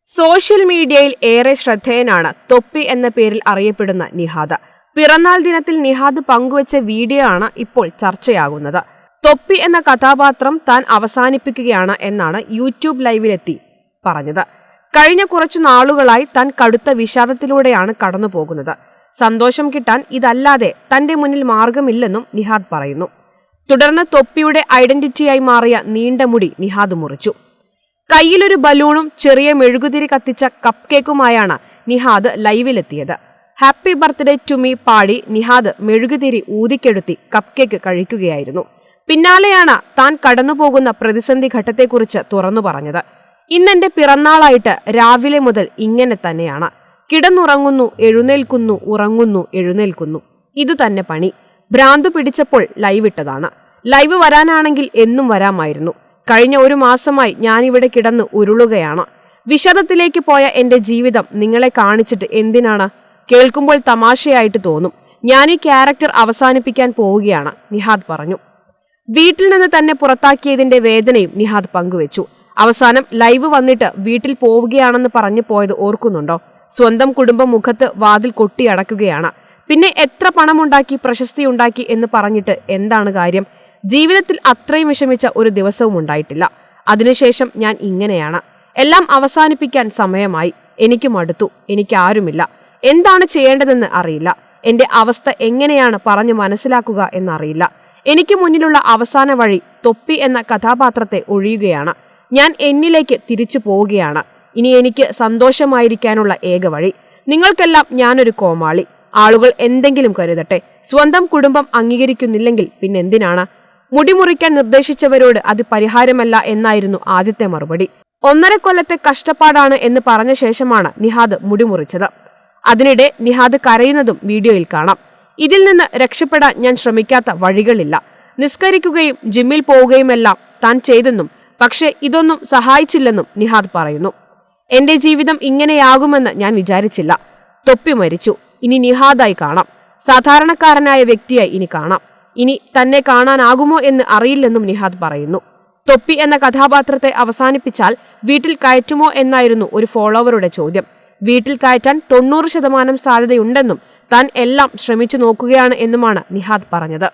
Social മീഡിയയിൽ ഏറെ ശ്രദ്ധേയനാണ് തൊപ്പി എന്ന പേരിൽ അറിയപ്പെടുന്ന നിഹാദ്. പിറന്നാൾ ദിനത്തിൽ നിഹാദ് പങ്കുവച്ച വീഡിയോ ആണ് ഇപ്പോൾ ചർച്ചയാകുന്നത്. തൊപ്പി എന്ന കഥാപാത്രം താൻ അവസാനിപ്പിക്കുകയാണ് എന്നാണ് യൂട്യൂബ് ലൈവിലെത്തി പറഞ്ഞത്. കഴിഞ്ഞ കുറച്ചു നാളുകളായി താൻ കടുത്ത വിഷാദത്തിലൂടെയാണ് കടന്നുപോകുന്നത്. സന്തോഷം കിട്ടാൻ ഇതല്ലാതെ തന്റെ മുന്നിൽ മാർഗമില്ലെന്നും നിഹാദ് പറയുന്നു. തുടർന്ന് തൊപ്പിയുടെ ഐഡന്റിറ്റിയായി മാറിയ നീണ്ട മുടി നിഹാദ് മുറിച്ചു. കയ്യിലൊരു ബലൂണും ചെറിയ മെഴുകുതിരി കത്തിച്ച കപ്പ് കേക്കുമായാണ് നിഹാദ് ലൈവിലെത്തിയത്. ഹാപ്പി ബർത്ത്ഡേ ടു മീ പാടി നിഹാദ് മെഴുകുതിരി ഊതിക്കെടുത്തി കപ്പ് കേക്ക് കഴിക്കുകയായിരുന്നു. പിന്നാലെയാണ് താൻ കടന്നുപോകുന്ന പ്രതിസന്ധി ഘട്ടത്തെക്കുറിച്ച് തുറന്നു പറഞ്ഞത്. ഇന്നെന്റെ പിറന്നാളായിട്ട് രാവിലെ മുതൽ ഇങ്ങനെ തന്നെയാണ്. കിടന്നുറങ്ങുന്നു, എഴുന്നേൽക്കുന്നു, ഉറങ്ങുന്നു, എഴുന്നേൽക്കുന്നു. ഇതുതന്നെ പണി. ഭ്രാന്തു പിടിച്ചപ്പോൾ ലൈവിട്ടതാണ്. ലൈവ് വരാനാണെങ്കിൽ എന്നും വരാമായിരുന്നു. കഴിഞ്ഞ ഒരു മാസമായി ഞാനിവിടെ കിടന്ന് ഉരുളുകയാണ്. വിഷാദത്തിലേക്ക് പോയ എന്റെ ജീവിതം നിങ്ങളെ കാണിച്ചിട്ട് എന്തിനാണ്? കേൾക്കുമ്പോൾ തമാശയായിട്ട് തോന്നും. ഞാൻ ഈ ക്യാരക്ടർ അവസാനിപ്പിക്കാൻ പോവുകയാണ്, നിഹാദ് പറഞ്ഞു. വീട്ടിൽ നിന്ന് തന്നെ പുറത്താക്കിയതിന്റെ വേദനയും നിഹാദ് പങ്കുവച്ചു. അവസാനം ലൈവ് വന്നിട്ട് വീട്ടിൽ പോവുകയാണെന്ന് പറഞ്ഞു പോയത് ഓർക്കുന്നുണ്ടോ? സ്വന്തം കുടുംബം മുഖത്ത് വാതിൽ കൊട്ടിയടക്കുകയാണ്. പിന്നെ എത്ര പണമുണ്ടാക്കി, പ്രശസ്തി ഉണ്ടാക്കി എന്ന് പറഞ്ഞിട്ട് എന്താണ് കാര്യം? ജീവിതത്തിൽ അത്രയും വിഷമിച്ച ഒരു ദിവസവും ഉണ്ടായിട്ടില്ല. അതിനുശേഷം ഞാൻ ഇങ്ങനെയാണ്. എല്ലാം അവസാനിപ്പിക്കാൻ സമയമായി. എനിക്ക് മടുത്തു. എനിക്ക് ആരുമില്ല. എന്താണ് ചെയ്യേണ്ടതെന്ന് അറിയില്ല. എന്റെ അവസ്ഥ എങ്ങനെയാണ് പറഞ്ഞു മനസ്സിലാക്കുക എന്നറിയില്ല. എനിക്ക് മുന്നിലുള്ള അവസാന വഴി തൊപ്പി എന്ന കഥാപാത്രത്തെ ഒഴിയുകയാണ്. ഞാൻ എന്നിലേക്ക് തിരിച്ചു പോവുകയാണ്. ഇനി എനിക്ക് സന്തോഷമായിരിക്കാനുള്ള ഏക വഴി. നിങ്ങൾക്കെല്ലാം ഞാനൊരു കോമാളി. ആളുകൾ എന്തെങ്കിലും കരുതട്ടെ. സ്വന്തം കുടുംബം അംഗീകരിക്കുന്നില്ലെങ്കിൽ പിന്നെന്തിനാണ്? മുടിമുറിക്കാൻ നിർദ്ദേശിച്ചവരോട് അത് പരിഹാരമല്ല എന്നായിരുന്നു ആദ്യത്തെ മറുപടി. 1.5 കൊല്ലത്തെ കഷ്ടപ്പാടാണ് എന്ന് പറഞ്ഞ ശേഷമാണ് നിഹാദ് മുടിമുറിച്ചത്. അതിനിടെ നിഹാദ് കരയുന്നതും വീഡിയോയിൽ കാണാം. ഇതിൽ നിന്ന് രക്ഷപ്പെടാൻ ഞാൻ ശ്രമിക്കാത്ത വഴികളില്ല. നിസ്കരിക്കുകയും ജിമ്മിൽ പോവുകയുമെല്ലാം താൻ ചെയ്തെന്നും പക്ഷേ ഇതൊന്നും സഹായിച്ചില്ലെന്നും നിഹാദ് പറയുന്നു. എന്റെ ജീവിതം ഇങ്ങനെയാകുമെന്ന് ഞാൻ വിചാരിച്ചില്ല. തൊപ്പി മരിച്ചു. ഇനി നിഹാദായി കാണാം. സാധാരണക്കാരനായ വ്യക്തിയായി ഇനി കാണാം. ഇനി തന്നെ കാണാനാകുമോ എന്ന് അറിയില്ലെന്നും നിഹാദ് പറയുന്നു. തൊപ്പി എന്ന കഥാപാത്രത്തെ അവസാനിപ്പിച്ചാൽ വീട്ടിൽ കയറ്റുമോ എന്നായിരുന്നു ഒരു ഫോളോവറുടെ ചോദ്യം. വീട്ടിൽ കയറ്റാൻ 90% സാധ്യതയുണ്ടെന്നും താൻ എല്ലാം ശ്രമിച്ചു നോക്കുകയാണ് എന്നുമാണ് നിഹാദ് പറഞ്ഞത്.